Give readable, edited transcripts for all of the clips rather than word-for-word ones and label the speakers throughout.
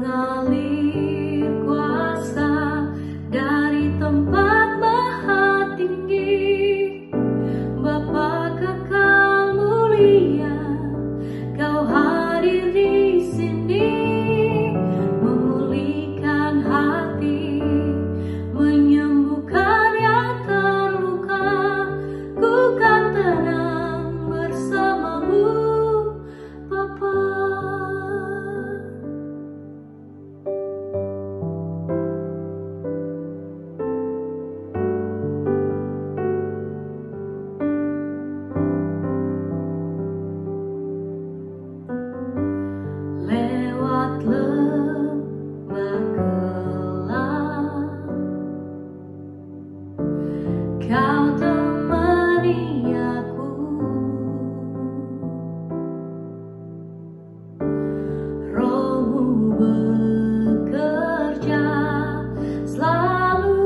Speaker 1: mengalir kuasa dari tempat maha tinggi. Bapa kekal mulia, Kau hadir di sini, memulihkan hati, menyembuhkan yang terluka. Ku kan tenang bersamamu, Bapa. Lewat lembah gelap, Kau temani aku. Roh-Mu bekerja selalu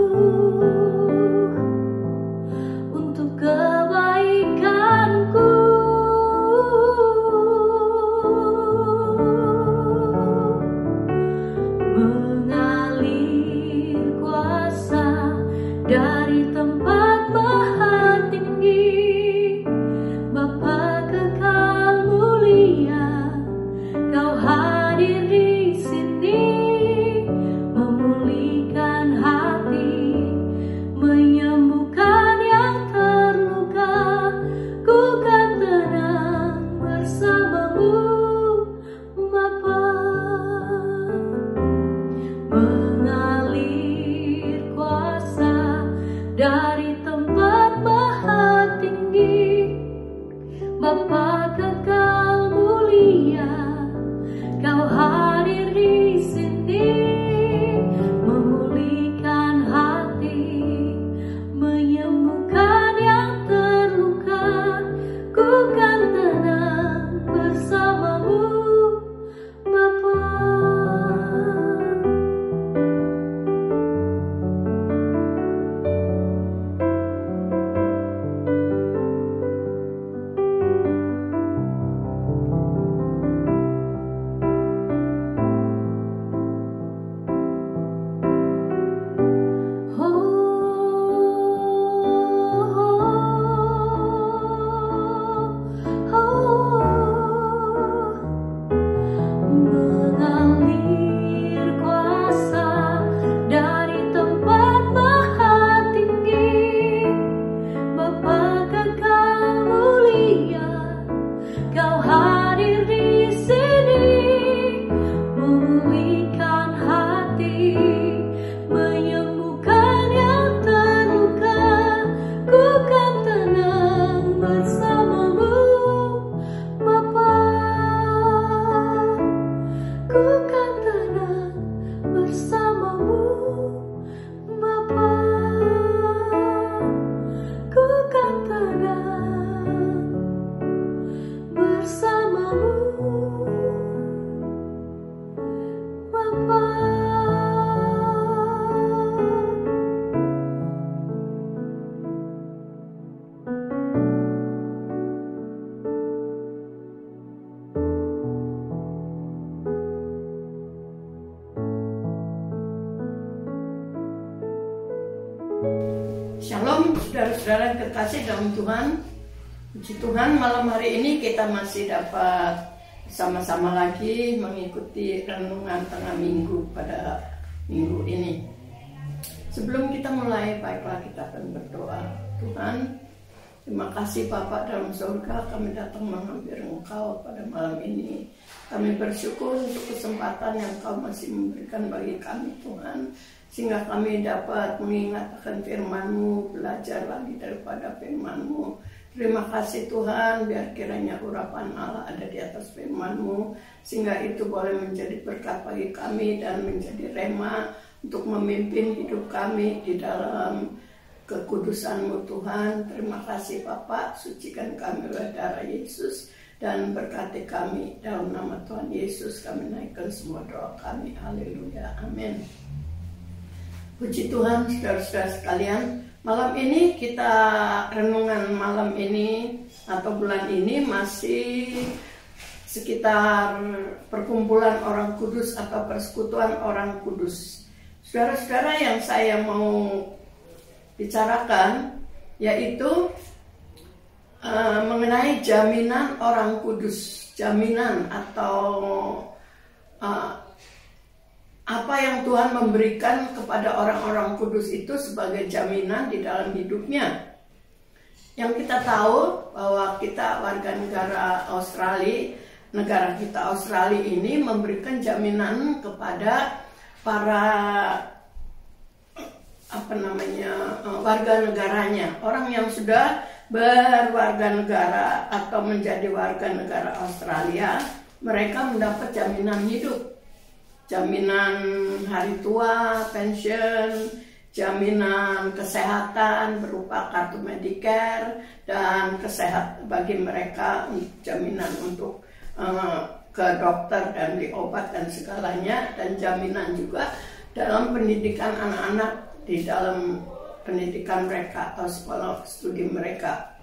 Speaker 1: untuk kebaikanku. Mengalir kuasa dari tempat maha tinggi. Bapa kekal mulia, Kau hadir di sini, memulihkan hati, menyembuhkan yang terluka. Ku kan tenang bersamamu, Bapa. Mengalir kuasa dari tempat maha tinggi. Bapa kekal mulia, Kau hadir di sini, memulihkan hati, menyembuhkan yang terluka. Ku kan tenang bersamamu, Bapa. Mengalir kuasa dari tempat maha tinggi. Bapa kekal mulia, Kau hadir di sini, memulihkan hati, menyembuhkan yang terluka. Ku kan tenang bersamamu, Bapa. Ku kan tenang bersamamu, Bapa. Ku kan tenang bersamamu, Bapa.
Speaker 2: Shalom saudara-saudara kekasih dalam Tuhan. Puji Tuhan, malam hari ini kita masih dapat sama-sama lagi mengikuti renungan tengah minggu pada minggu ini. Sebelum kita mulai, baiklah kita akan berdoa. Tuhan, terima kasih Bapa dalam surga, kami datang menghampiri Engkau pada malam ini. Kami bersyukur untuk kesempatan yang Kau masih memberikan bagi kami Tuhan, sehingga kami dapat mengingat akan firman-Mu, belajar lagi daripada firman-Mu. Terima kasih Tuhan, biar kiranya urapan Allah ada di atas firman-Mu, sehingga itu boleh menjadi berkat bagi kami dan menjadi rema untuk memimpin hidup kami di dalam kekudusan-Mu Tuhan. Terima kasih Bapa, sucikan kami oleh darah Yesus dan berkati kami. Dalam nama Tuhan Yesus kami naikkan semua doa kami. Haleluya, amin. Puji Tuhan, saudara-saudara sekalian, malam ini renungan malam ini atau bulan ini masih sekitar perkumpulan orang kudus atau persekutuan orang kudus. Saudara-saudara, yang saya mau bicarakan yaitu mengenai jaminan orang kudus, jaminan atau apa yang Tuhan memberikan kepada orang-orang kudus itu sebagai jaminan di dalam hidupnya. Yang kita tahu bahwa kita warga negara Australia, negara kita Australia ini memberikan jaminan kepada para warga negaranya, orang yang sudah berwarga negara atau menjadi warga negara Australia, mereka mendapat jaminan hidup, jaminan hari tua, pensiun, jaminan kesehatan berupa kartu Medicare, dan bagi mereka jaminan untuk ke dokter dan diobat dan segalanya, dan jaminan juga dalam pendidikan anak-anak di dalam pendidikan mereka atau sekolah studi mereka.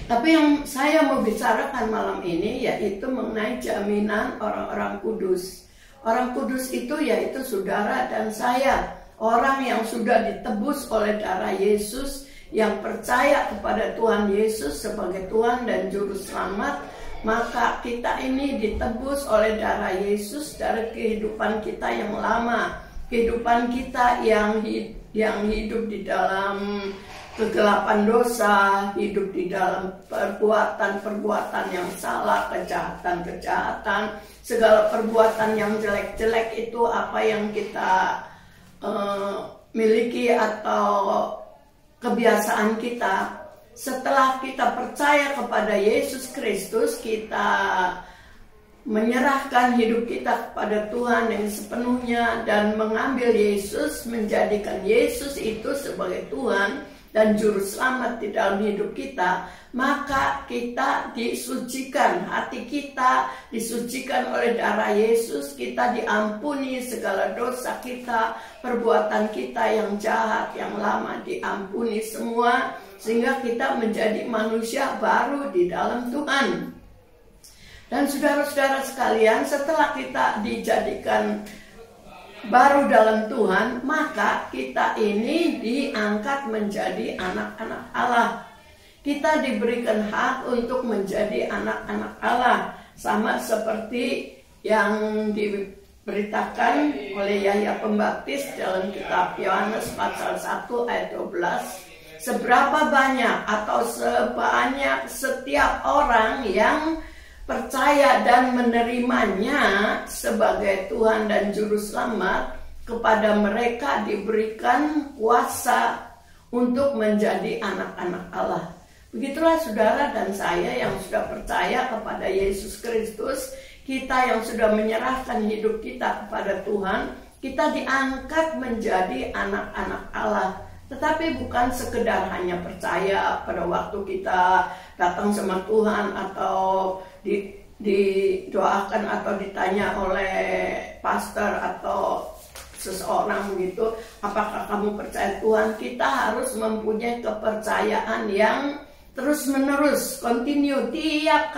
Speaker 2: Tapi yang saya mau bicarakan malam ini yaitu mengenai jaminan orang-orang kudus. Orang kudus itu yaitu saudara dan saya, orang yang sudah ditebus oleh darah Yesus, yang percaya kepada Tuhan Yesus sebagai Tuhan dan Juru Selamat. Maka kita ini ditebus oleh darah Yesus dari kehidupan kita yang lama, kehidupan kita yang hidup di dalam kegelapan dosa, hidup di dalam perbuatan-perbuatan yang salah, kejahatan-kejahatan, segala perbuatan yang jelek-jelek itu apa yang kita miliki atau kebiasaan kita. Setelah kita percaya kepada Yesus Kristus, kita menyerahkan hidup kita kepada Tuhan yang sepenuhnya dan mengambil Yesus, menjadikan Yesus itu sebagai Tuhan dan Juru Selamat di dalam hidup kita, maka kita disucikan, hati kita disucikan oleh darah Yesus, kita diampuni segala dosa kita, perbuatan kita yang jahat, yang lama diampuni semua, sehingga kita menjadi manusia baru di dalam Tuhan. Dan saudara-saudara sekalian, setelah kita dijadikan baru dalam Tuhan, maka kita ini diangkat menjadi anak-anak Allah. Kita diberikan hak untuk menjadi anak-anak Allah, sama seperti yang diberitakan oleh Yahya Pembaptis dalam kitab Yohanes pasal 1 ayat 12. Seberapa banyak atau sebanyak setiap orang yang percaya dan menerimanya sebagai Tuhan dan Juru Selamat, kepada mereka diberikan kuasa untuk menjadi anak-anak Allah. Begitulah saudara dan saya yang sudah percaya kepada Yesus Kristus, kita yang sudah menyerahkan hidup kita kepada Tuhan, kita diangkat menjadi anak-anak Allah. Tetapi bukan sekedar hanya percaya pada waktu kita datang sama Tuhan atau didoakan atau ditanya oleh pastor atau seseorang begitu, apakah kamu percaya Tuhan? Kita harus mempunyai kepercayaan yang terus menerus, continue, tiap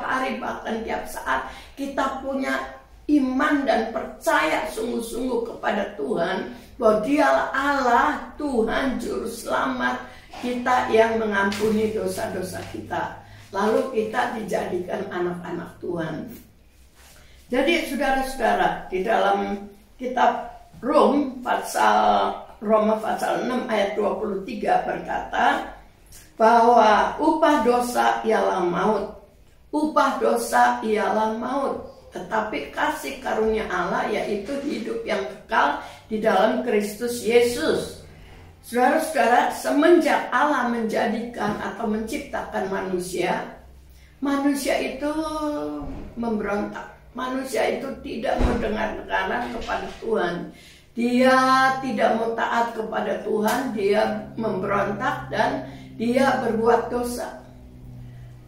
Speaker 2: hari, bahkan tiap saat kita punya iman dan percaya sungguh-sungguh kepada Tuhan, bahwa Dialah Allah, Tuhan Juru Selamat kita yang mengampuni dosa-dosa kita. Lalu kita dijadikan anak-anak Tuhan. Jadi saudara-saudara, di dalam kitab Roma pasal 6 ayat 23 berkata bahwa upah dosa ialah maut. Upah dosa ialah maut. Tetapi kasih karunia Allah yaitu hidup yang kekal di dalam Kristus Yesus. Saudara-saudara, semenjak Allah menjadikan atau menciptakan manusia, manusia itu memberontak. Manusia itu tidak mendengar-dengaran kepada Tuhan. Dia tidak mau taat kepada Tuhan, dia memberontak dan dia berbuat dosa.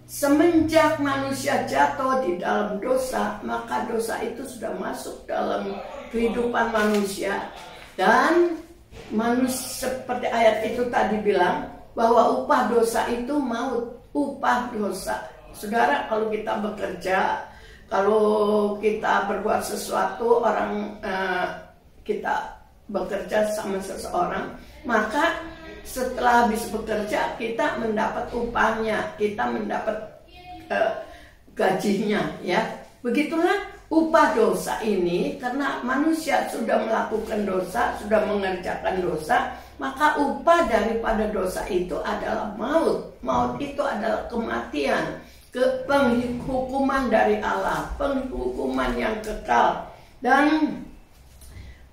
Speaker 2: Semenjak manusia jatuh di dalam dosa, maka dosa itu sudah masuk dalam kehidupan manusia. Dan manusia, seperti ayat itu tadi bilang, bahwa upah dosa itu maut. Upah dosa. Saudara, kalau kita bekerja, kalau kita berbuat sesuatu, kita bekerja sama seseorang, maka setelah habis bekerja kita mendapat upahnya, kita mendapat gajinya, ya. Begitulah upah dosa ini, karena manusia sudah melakukan dosa, sudah mengerjakan dosa, maka upah daripada dosa itu adalah maut. Maut itu adalah kematian, penghukuman dari Allah, penghukuman yang kekal. Dan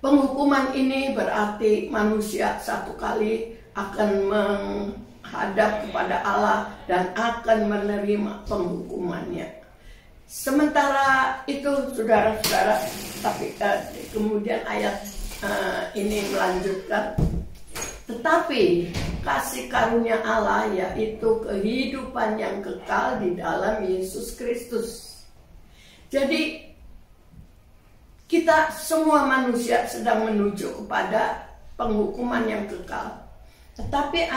Speaker 2: penghukuman ini berarti manusia satu kali akan menghadap kepada Allah dan akan menerima penghukumannya. Sementara itu, saudara-saudara, tapi kemudian ayat ini melanjutkan, tetapi kasih karunia Allah yaitu kehidupan yang kekal di dalam Yesus Kristus. Jadi kita semua manusia sedang menuju kepada penghukuman yang kekal. Tetapi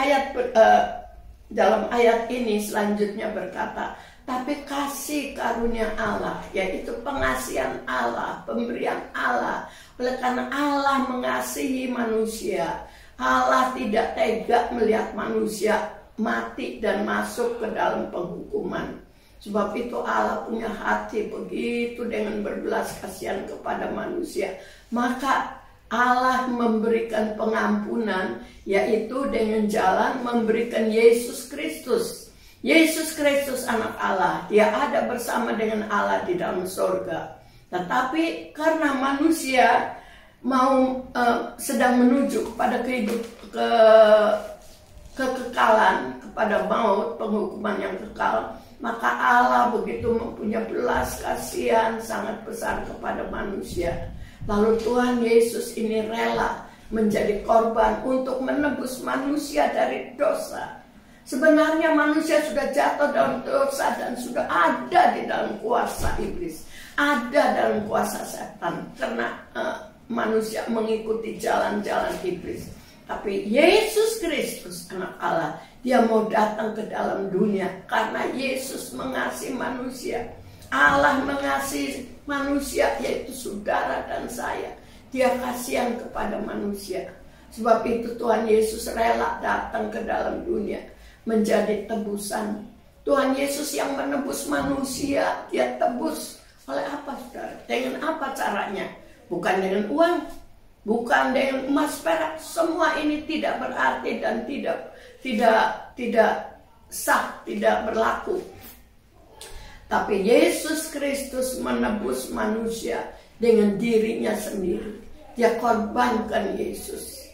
Speaker 2: dalam ayat ini selanjutnya berkata, tapi kasih karunia Allah, yaitu pengasihan Allah, pemberian Allah. Oleh karena Allah mengasihi manusia, Allah tidak tega melihat manusia mati dan masuk ke dalam penghukuman. Sebab itu Allah punya hati begitu dengan berbelas kasihan kepada manusia. Maka Allah memberikan pengampunan, yaitu dengan jalan memberikan Yesus Kristus. Yesus Kristus anak Allah, dia ada bersama dengan Allah di dalam surga. Tetapi karena manusia sedang menuju kepada kekekalan, kepada maut, penghukuman yang kekal, maka Allah begitu mempunyai belas kasihan sangat besar kepada manusia. Lalu Tuhan Yesus ini rela menjadi korban untuk menebus manusia dari dosa. Sebenarnya manusia sudah jatuh dalam dosa dan sudah ada di dalam kuasa iblis, ada dalam kuasa setan, karena manusia mengikuti jalan-jalan iblis. Tapi Yesus Kristus anak Allah, dia mau datang ke dalam dunia karena Yesus mengasihi manusia. Allah mengasihi manusia, yaitu saudara dan saya. Dia kasihan kepada manusia. Sebab itu Tuhan Yesus rela datang ke dalam dunia menjadi tebusan. Tuhan Yesus yang menebus manusia, dia tebus. Oleh apa, saudara? Dengan apa caranya? Bukan dengan uang, bukan dengan emas perak. Semua ini tidak berarti dan tidak sah, tidak berlaku. Tapi Yesus Kristus menebus manusia dengan dirinya sendiri. Dia korbankan Yesus.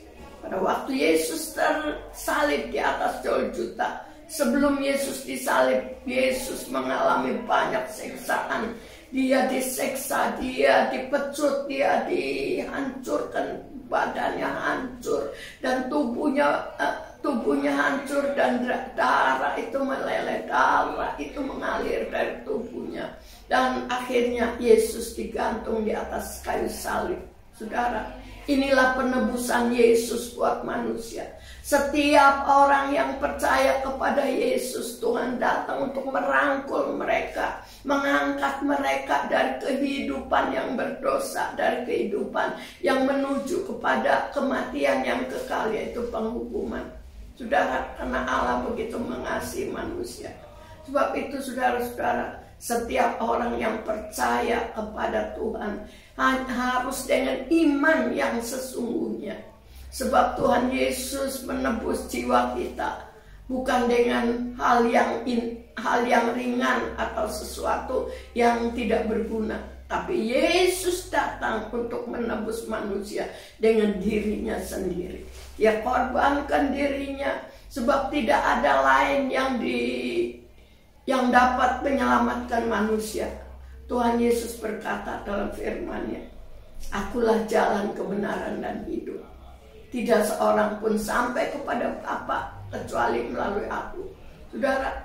Speaker 2: Pada waktu Yesus tersalib di atas Golgota, sebelum Yesus disalib, Yesus mengalami banyak siksaan. Dia diseksa, dia dipecut, dia dihancurkan, badannya hancur, dan tubuhnya hancur, dan darah itu meleleh, darah itu mengalir dari tubuhnya. Dan akhirnya Yesus digantung di atas kayu salib. Saudara, inilah penebusan Yesus buat manusia. Setiap orang yang percaya kepada Yesus, Tuhan datang untuk merangkul mereka, mengangkat mereka dari kehidupan yang berdosa, dari kehidupan yang menuju kepada kematian yang kekal, yaitu penghukuman. Saudara, karena Allah begitu mengasihi manusia. Sebab itu saudara-saudara, setiap orang yang percaya kepada Tuhan harus dengan iman yang sesungguhnya. Sebab Tuhan Yesus menebus jiwa kita bukan dengan hal yang ringan atau sesuatu yang tidak berguna. Tapi Yesus datang untuk menebus manusia dengan dirinya sendiri. Dia korbankan dirinya, sebab tidak ada lain yang dapat menyelamatkan manusia. Tuhan Yesus berkata dalam firman-Nya, "Akulah jalan, kebenaran, dan hidup. Tidak seorang pun sampai kepada Bapa kecuali melalui aku." Saudara,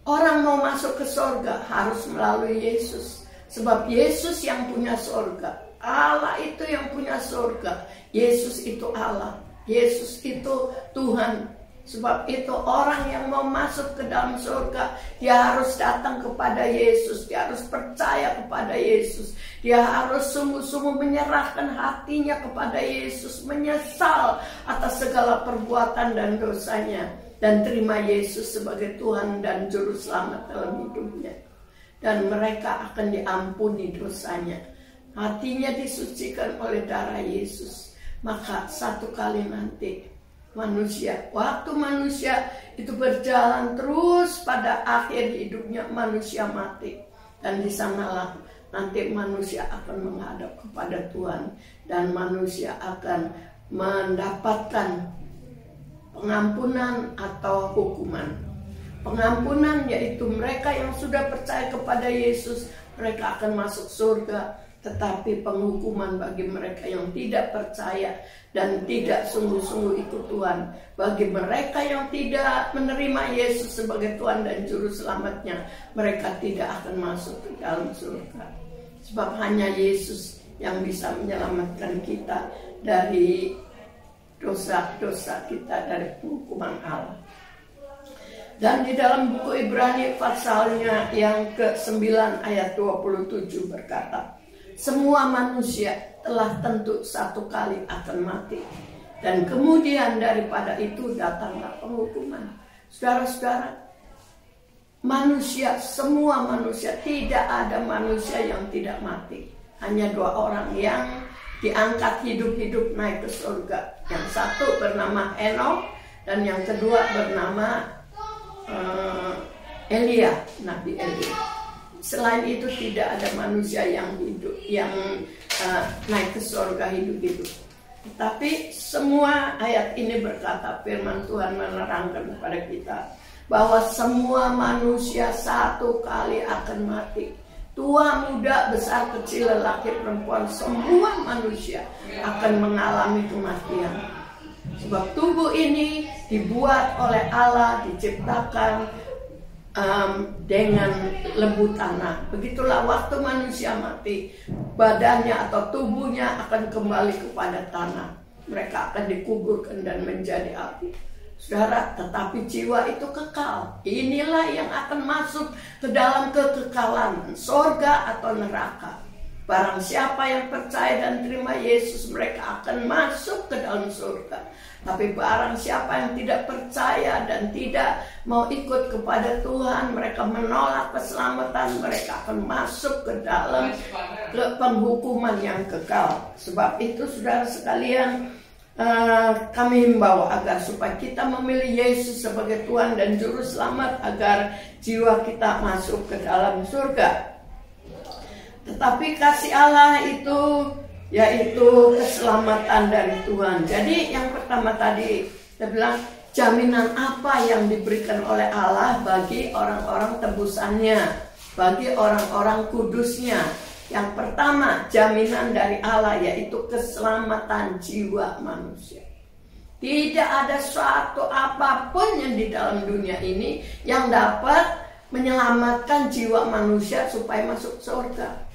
Speaker 2: orang mau masuk ke surga harus melalui Yesus. Sebab Yesus yang punya surga. Allah itu yang punya surga. Yesus itu Allah. Yesus itu Tuhan. Sebab itu orang yang mau masuk ke dalam surga, dia harus datang kepada Yesus, dia harus percaya kepada Yesus, dia harus sungguh-sungguh menyerahkan hatinya kepada Yesus, menyesal atas segala perbuatan dan dosanya, dan terima Yesus sebagai Tuhan dan Juru Selamat dalam hidupnya. Dan mereka akan diampuni dosanya, hatinya disucikan oleh darah Yesus. Maka satu kali nanti waktu manusia itu berjalan terus, pada akhir hidupnya manusia mati, dan di sanalah nanti manusia akan menghadap kepada Tuhan, dan manusia akan mendapatkan pengampunan atau hukuman. Pengampunan yaitu mereka yang sudah percaya kepada Yesus, mereka akan masuk surga. Tetapi penghukuman bagi mereka yang tidak percaya dan tidak sungguh-sungguh ikut Tuhan, bagi mereka yang tidak menerima Yesus sebagai Tuhan dan Juru Selamatnya, mereka tidak akan masuk ke dalam surga. Sebab hanya Yesus yang bisa menyelamatkan kita dari dosa-dosa kita, dari penghukuman Allah. Dan di dalam buku Ibrani pasalnya yang ke-9 ayat 27 berkata, semua manusia telah tentu satu kali akan mati, dan kemudian daripada itu datanglah penghukuman. Saudara-saudara, semua manusia, tidak ada manusia yang tidak mati. Hanya 2 orang yang diangkat hidup-hidup naik ke surga. Yang satu bernama Henokh, dan yang kedua bernama Elia, Nabi Elia. Selain itu tidak ada manusia yang hidup, yang naik ke surga hidup-hidup. Tapi semua ayat ini berkata, firman Tuhan menerangkan kepada kita bahwa semua manusia satu kali akan mati. Tua, muda, besar, kecil, lelaki, perempuan, semua manusia akan mengalami kematian. Sebab tubuh ini dibuat oleh Allah, diciptakan dengan lembu tanah. Begitulah waktu manusia mati, badannya atau tubuhnya akan kembali kepada tanah. Mereka akan dikuburkan dan menjadi api. Saudara, tetapi jiwa itu kekal. Inilah yang akan masuk ke dalam kekekalan, surga atau neraka. Barang siapa yang percaya dan terima Yesus, mereka akan masuk ke dalam surga. Tapi barang siapa yang tidak percaya dan tidak mau ikut kepada Tuhan, mereka menolak keselamatan, mereka akan masuk ke dalam penghukuman yang kekal. Sebab itu saudara sekalian, kami himbau agar supaya kita memilih Yesus sebagai Tuhan dan Juru Selamat, agar jiwa kita masuk ke dalam surga. Tetapi kasih Allah itu yaitu keselamatan dari Tuhan. Jadi yang pertama tadi saya bilang, jaminan apa yang diberikan oleh Allah bagi orang-orang tebusannya, bagi orang-orang kudusnya. Yang pertama, jaminan dari Allah yaitu keselamatan jiwa manusia. Tidak ada suatu apapun yang di dalam dunia ini yang dapat menyelamatkan jiwa manusia supaya masuk surga.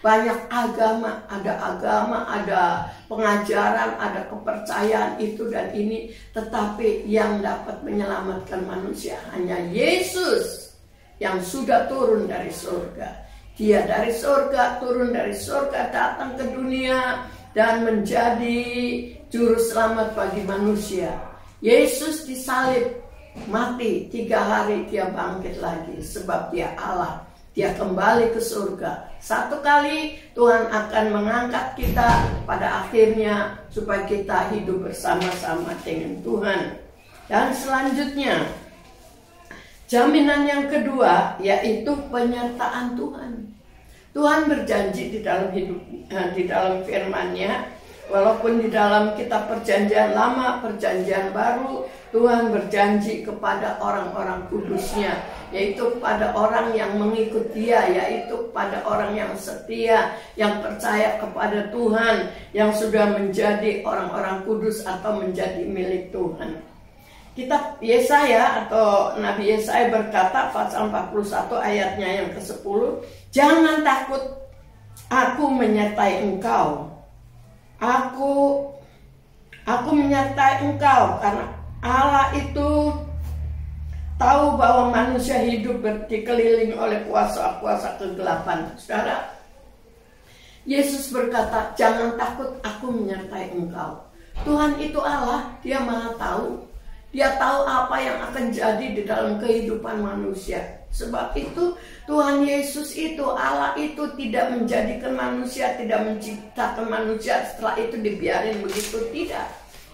Speaker 2: Banyak agama, ada pengajaran, ada kepercayaan itu dan ini, tetapi yang dapat menyelamatkan manusia hanya Yesus yang sudah turun dari surga. Dia dari surga, turun dari surga, datang ke dunia dan menjadi juru selamat bagi manusia. Yesus disalib, mati, 3 hari dia bangkit lagi sebab dia Allah. Dia kembali ke surga. Satu kali Tuhan akan mengangkat kita pada akhirnya supaya kita hidup bersama-sama dengan Tuhan. Dan selanjutnya, jaminan yang kedua yaitu penyertaan Tuhan. Tuhan berjanji di dalam firman-Nya, walaupun di dalam kitab Perjanjian Lama, Perjanjian Baru, Tuhan berjanji kepada orang-orang kudusnya, yaitu pada orang yang mengikut Dia, yaitu pada orang yang setia, yang percaya kepada Tuhan, yang sudah menjadi orang-orang kudus atau menjadi milik Tuhan. Kitab Yesaya atau Nabi Yesaya berkata pasal 41 ayatnya yang ke-10, jangan takut, aku menyertai engkau. Aku menyertai engkau, karena Allah itu tahu bahwa manusia hidup dikelilingi oleh kuasa-kuasa kegelapan. Saudara, Yesus berkata, jangan takut, aku menyertai engkau. Tuhan itu Allah, dia maha tahu. Dia tahu apa yang akan jadi di dalam kehidupan manusia. Sebab itu Tuhan Yesus itu, Allah itu tidak menjadikan manusia, tidak menciptakan manusia setelah itu dibiarin begitu, tidak.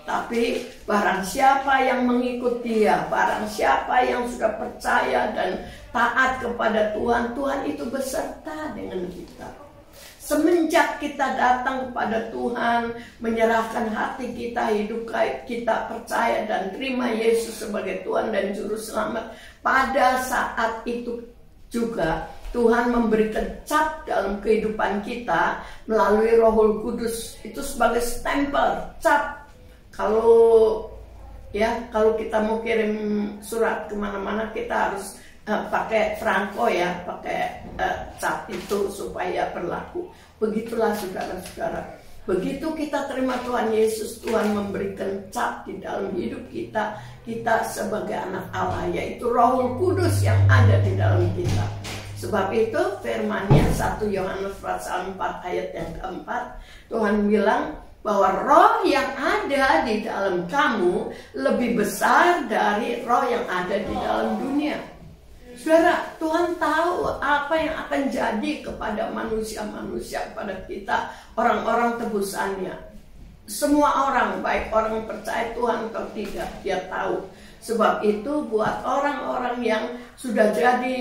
Speaker 2: Tapi barang siapa yang mengikut dia, barang siapa yang sudah percaya dan taat kepada Tuhan, Tuhan itu beserta dengan kita. Semenjak kita datang kepada Tuhan, menyerahkan hati kita, hidup kita, percaya dan terima Yesus sebagai Tuhan dan Juru Selamat, pada saat itu juga Tuhan memberikan cap dalam kehidupan kita melalui Roh Kudus. Itu sebagai stempel, cap. Kalau kita mau kirim surat kemana-mana, kita harus pakai franco ya, pakai cap itu supaya berlaku. Begitulah saudara-saudara. Begitu kita terima Tuhan Yesus, Tuhan memberikan cap di dalam hidup kita. Kita sebagai anak Allah, yaitu Roh Kudus yang ada di dalam kita. Sebab itu firman-Nya 1 Yohanes pasal 4 ayat yang keempat, Tuhan bilang bahwa roh yang ada di dalam kamu lebih besar dari roh yang ada di dalam dunia. Saudara, Tuhan tahu apa yang akan jadi kepada manusia-manusia, kepada kita, orang-orang tebusannya. Semua orang, baik orang yang percaya Tuhan atau tidak, dia tahu. Sebab itu buat orang-orang yang sudah jadi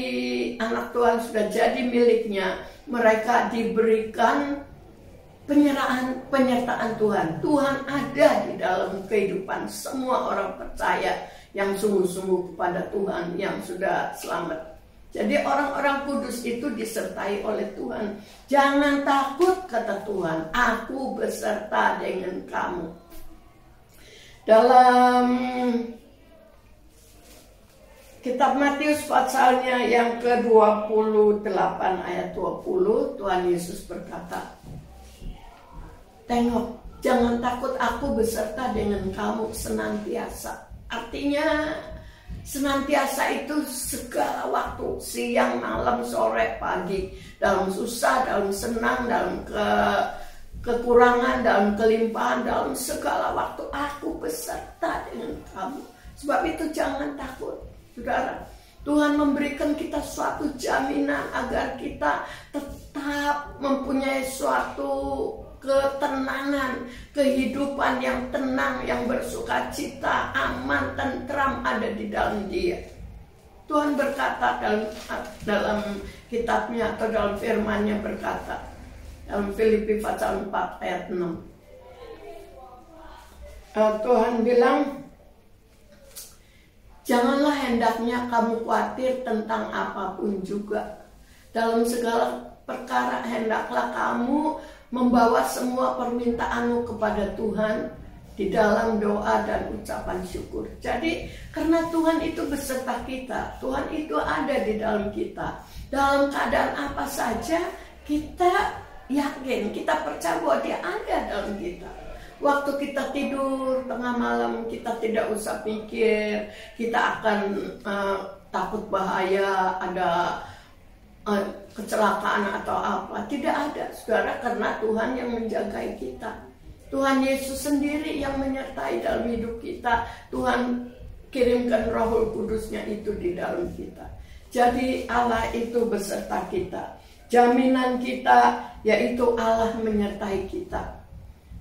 Speaker 2: anak Tuhan, sudah jadi miliknya, mereka diberikan penyertaan Tuhan. Tuhan ada di dalam kehidupan semua orang percaya yang sungguh-sungguh kepada Tuhan, yang sudah selamat. Jadi orang-orang kudus itu disertai oleh Tuhan. Jangan takut, kata Tuhan, aku beserta dengan kamu. Dalam kitab Matius pasalnya yang ke-28 ayat 20, Tuhan Yesus berkata, tengok, jangan takut, aku beserta dengan kamu senantiasa. Artinya senantiasa itu segala waktu, siang, malam, sore, pagi, dalam susah, dalam senang, dalam kekurangan, dalam kelimpahan, dalam segala waktu aku beserta dengan kamu. Sebab itu jangan takut, saudara. Tuhan memberikan kita suatu jaminan agar kita tetap mempunyai suatu ketenangan, kehidupan yang tenang, yang bersukacita, aman, tentram ada di dalam Dia. Tuhan berkata dalam kitabnya atau dalam firman-Nya berkata dalam Filipi pasal 4 ayat 6. Tuhan bilang, janganlah hendaknya kamu khawatir tentang apapun juga. Dalam segala perkara hendaklah kamu membawa semua permintaanmu kepada Tuhan di dalam doa dan ucapan syukur. Jadi karena Tuhan itu beserta kita, Tuhan itu ada di dalam kita. Dalam keadaan apa saja kita yakin, kita percaya bahwa Dia ada dalam kita. Waktu kita tidur tengah malam, kita tidak usah pikir kita akan takut bahaya, ada kecelakaan atau apa. Tidak ada, saudara, karena Tuhan yang menjagai kita. Tuhan Yesus sendiri yang menyertai dalam hidup kita. Tuhan kirimkan Roh Kudusnya itu di dalam kita. Jadi Allah itu beserta kita. Jaminan kita yaitu Allah menyertai kita.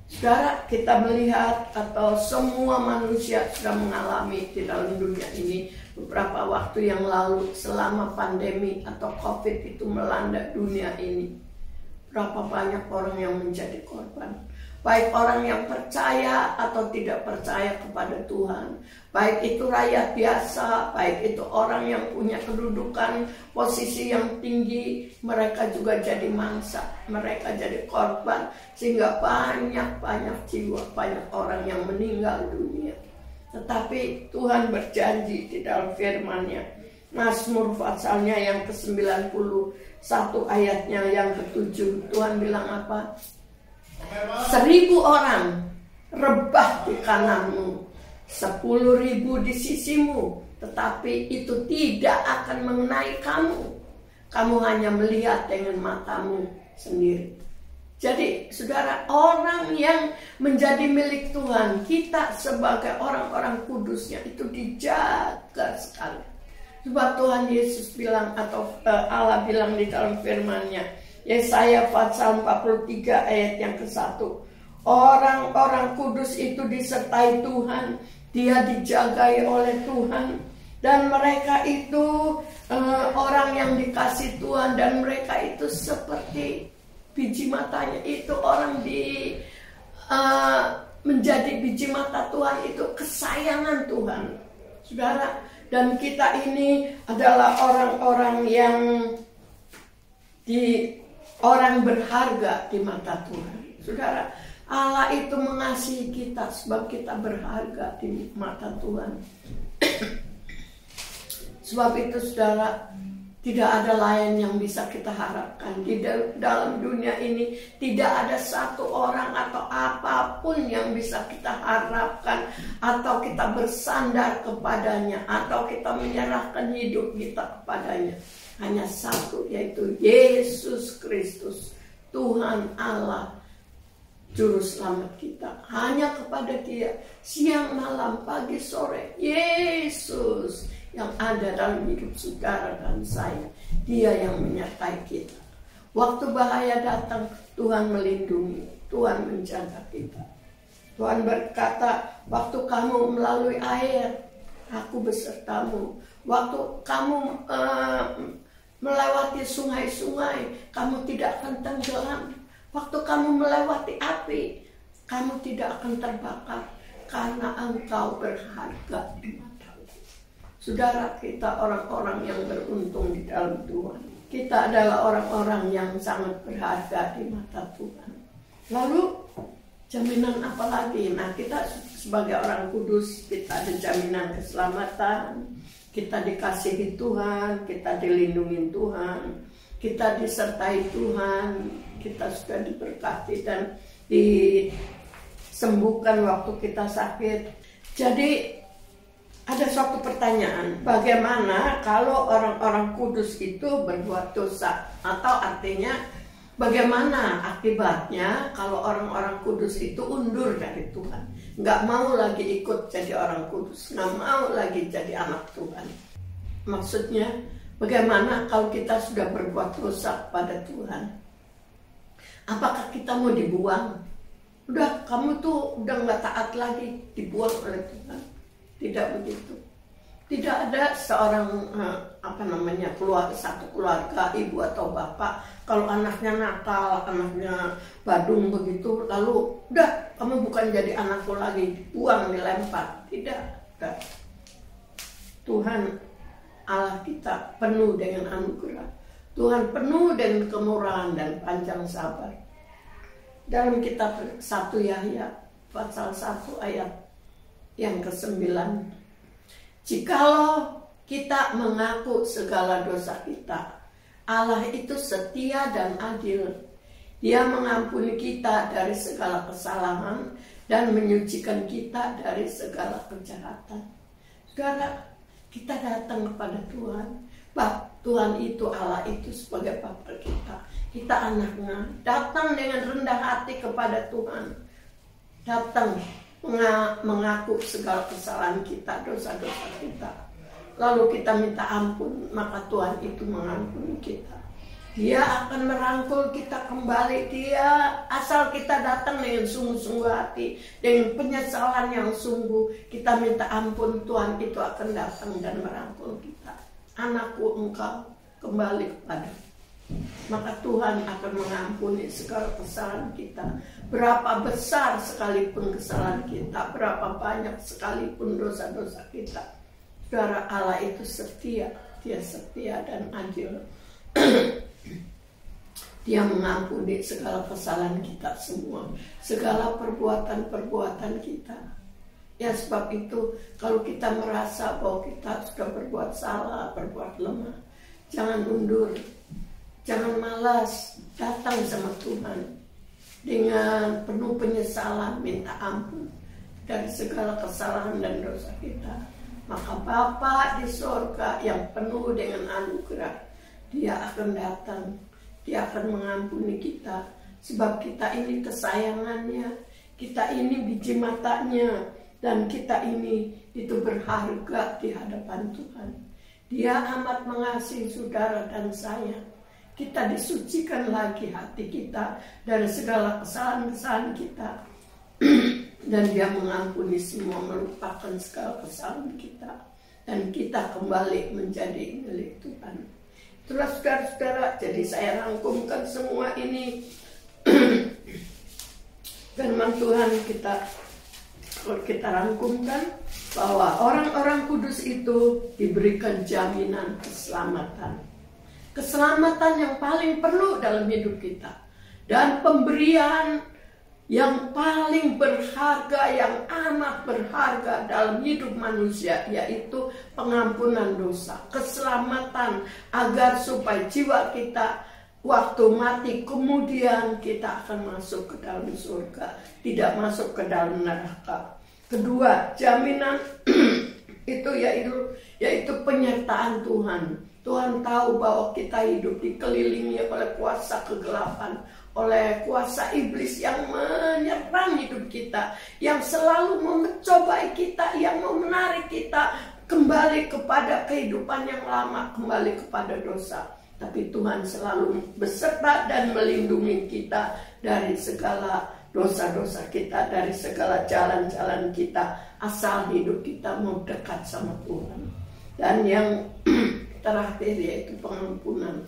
Speaker 2: Saudara, kita melihat atau semua manusia sudah mengalami di dalam dunia ini beberapa waktu yang lalu selama pandemi atau COVID itu melanda dunia ini. Berapa banyak orang yang menjadi korban. Baik orang yang percaya atau tidak percaya kepada Tuhan. Baik itu rakyat biasa, baik itu orang yang punya kedudukan, posisi yang tinggi. Mereka juga jadi mangsa, mereka jadi korban. Sehingga banyak jiwa, banyak orang yang meninggal dunia. Tetapi Tuhan berjanji di dalam firman-Nya. Mazmur pasalnya yang ke-91 ayatnya yang ke-7. Tuhan bilang apa? 1000 orang rebah di kananmu, 10.000 di sisimu, tetapi itu tidak akan mengenai kamu. Kamu hanya melihat dengan matamu sendiri. Jadi saudara, orang yang menjadi milik Tuhan, kita sebagai orang-orang kudusnya itu dijaga sekali. Sebab Tuhan Yesus bilang, atau Allah bilang di dalam firman-Nya, Yesaya pasal 43 ayat yang ke-1, orang-orang kudus itu disertai Tuhan, dia dijagai oleh Tuhan, dan mereka itu orang yang dikasih Tuhan, dan mereka itu seperti biji matanya. Itu orang menjadi biji mata Tuhan, itu kesayangan Tuhan, saudara. Dan kita ini adalah orang-orang yang orang berharga di mata Tuhan, saudara. Allah itu mengasihi kita sebab kita berharga di mata Tuhan. Sebab itu saudara, tidak ada lain yang bisa kita harapkan di dalam dunia ini. Tidak ada satu orang atau apapun yang bisa kita harapkan, atau kita bersandar kepadanya, atau kita menyerahkan hidup kita kepadanya. Hanya satu, yaitu Yesus Kristus, Tuhan Allah, Juru Selamat kita. Hanya kepada Dia, siang, malam, pagi, sore, Yesus yang ada dalam hidup saudara dan saya. Dia yang menyertai kita. Waktu bahaya datang, Tuhan melindungi, Tuhan menjaga kita. Tuhan berkata, waktu kamu melalui air, aku besertamu. Waktu kamu melewati sungai-sungai, kamu tidak akan tenggelam. Waktu kamu melewati api, kamu tidak akan terbakar, karena engkau berharga di mata. Saudara, kita orang-orang yang beruntung di dalam Tuhan. Kita adalah orang-orang yang sangat berharga di mata Tuhan. Lalu jaminan apa lagi? Nah, kita sebagai orang kudus, kita ada jaminan keselamatan. Kita dikasihi Tuhan, kita dilindungi Tuhan, kita disertai Tuhan, kita sudah diberkati dan disembuhkan waktu kita sakit. Jadi ada suatu pertanyaan, bagaimana kalau orang-orang kudus itu berbuat dosa? Atau artinya, bagaimana akibatnya kalau orang-orang kudus itu undur dari Tuhan? Nggak mau lagi ikut jadi orang kudus, nggak mau lagi jadi anak Tuhan. Maksudnya, bagaimana kalau kita sudah berbuat dosa pada Tuhan? Apakah kita mau dibuang? Udah, kamu tuh udah nggak taat lagi, dibuang oleh Tuhan? Tidak begitu. Tidak ada seorang satu keluarga, ibu atau bapak, kalau anaknya nakal, anaknya badung begitu, lalu udah, kamu bukan jadi anakku lagi, buang, dilempar. Tidak. Tuhan Allah kita penuh dengan anugerah. Tuhan penuh dengan kemurahan dan panjang sabar. Dalam kitab 1 Yahya pasal 1 ayat yang ke-9, jikalau kita mengaku segala dosa kita, Allah itu setia dan adil. Dia mengampuni kita dari segala kesalahan dan menyucikan kita dari segala kejahatan. Saudara, kita datang kepada Tuhan. Tuhan itu, Allah itu sebagai Bapa kita. Kita anaknya. Datang dengan rendah hati kepada Tuhan. Datang mengaku segala kesalahan kita, dosa-dosa kita. Lalu kita minta ampun, maka Tuhan itu mengampuni kita. Dia akan merangkul kita kembali. Dia asal kita datang dengan sungguh-sungguh hati, dengan penyesalan yang sungguh, kita minta ampun, Tuhan itu akan datang dan merangkul kita. Anakku, engkau kembali kepada. Maka Tuhan akan mengampuni segala kesalahan kita. Berapa besar sekalipun kesalahan kita, berapa banyak sekalipun dosa-dosa kita, saudara, Allah itu setia. Dia setia dan adil. Dia mengampuni segala kesalahan kita semua, segala perbuatan-perbuatan kita. Ya, sebab itu kalau kita merasa bahwa kita sudah berbuat salah, berbuat lemah, jangan mundur, jangan malas, datang sama Tuhan dengan penuh penyesalan, minta ampun. dari segala kesalahan dan dosa kita. Maka Bapa di sorga yang penuh dengan anugerah, Dia akan datang, Dia akan mengampuni kita. Sebab kita ini kesayangannya, kita ini biji matanya, dan kita ini itu berharga di hadapan Tuhan. Dia amat mengasihi saudara dan saya. Kita disucikan lagi hati kita dari segala kesalahan-kesalahan kita. Dan Dia mengampuni semua, melupakan segala kesalahan kita. Dan kita kembali menjadi milik Tuhan. Itulah saudara-saudara, jadi saya rangkumkan semua ini. Firman Tuhan kalau kita rangkumkan bahwa orang-orang kudus itu diberikan jaminan keselamatan. Keselamatan yang paling perlu dalam hidup kita. Dan pemberian yang paling berharga, yang amat berharga dalam hidup manusia, yaitu pengampunan dosa, keselamatan, agar supaya jiwa kita waktu mati kemudian kita akan masuk ke dalam surga, tidak masuk ke dalam neraka. Kedua, jaminan itu yaitu penyertaan Tuhan. Tuhan tahu bahwa kita hidup dikelilingi oleh kuasa kegelapan, oleh kuasa iblis yang menyerang hidup kita, yang selalu mencobai kita, yang mau menarik kita kembali kepada kehidupan yang lama, kembali kepada dosa. Tapi Tuhan selalu beserta dan melindungi kita dari segala dosa-dosa kita, dari segala jalan-jalan kita, asal hidup kita mau dekat sama Tuhan. Dan yang terakhir yaitu pengampunan.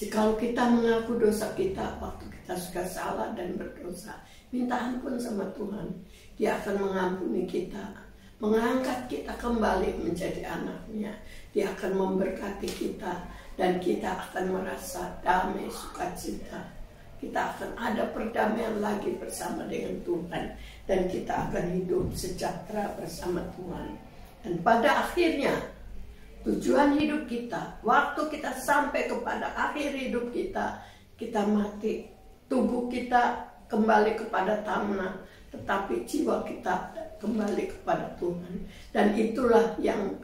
Speaker 2: Jikalau kita mengaku dosa kita waktu kita sudah salah dan berdosa, minta ampun sama Tuhan, Dia akan mengampuni kita, mengangkat kita kembali menjadi anaknya. Dia akan memberkati kita dan kita akan merasa damai, sukacita. Kita akan ada perdamaian lagi bersama dengan Tuhan, dan kita akan hidup sejahtera bersama Tuhan. Dan pada akhirnya tujuan hidup kita, waktu kita sampai kepada akhir hidup kita, kita mati, tubuh kita kembali kepada tanah, tetapi jiwa kita kembali kepada Tuhan. Dan itulah yang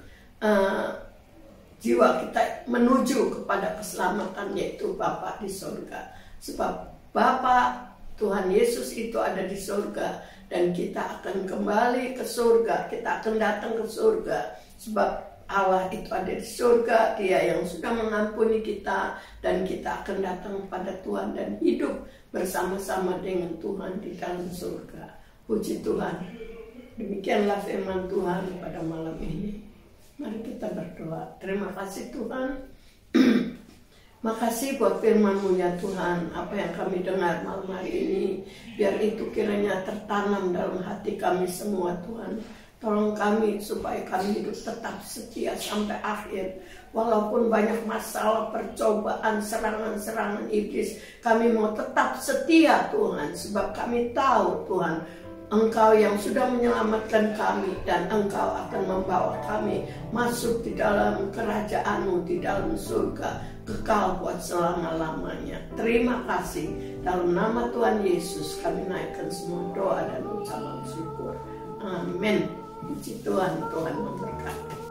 Speaker 2: jiwa kita menuju kepada keselamatan, yaitu Bapa di surga. Sebab Bapa Tuhan Yesus itu ada di surga, dan kita akan kembali ke surga, kita akan datang ke surga. Sebab Allah itu ada di surga, Dia yang sudah mengampuni kita, dan kita akan datang kepada Tuhan dan hidup bersama-sama dengan Tuhan di dalam surga. Puji Tuhan. Demikianlah firman Tuhan pada malam ini. Mari kita berdoa. Terima kasih Tuhan. Makasih buat firman-Mu ya Tuhan. Apa yang kami dengar malam hari ini, biar itu kiranya tertanam dalam hati kami semua Tuhan. Tolong kami supaya kami hidup tetap setia sampai akhir. Walaupun banyak masalah, percobaan, serangan-serangan iblis, kami mau tetap setia Tuhan. Sebab kami tahu Tuhan, Engkau yang sudah menyelamatkan kami, dan Engkau akan membawa kami masuk di dalam kerajaan-Mu, di dalam surga kekal buat selama-lamanya. Terima kasih. Dalam nama Tuhan Yesus kami naikkan semua doa dan ucapan syukur. Amin. Puji Tuhan, Tuhan memberkati.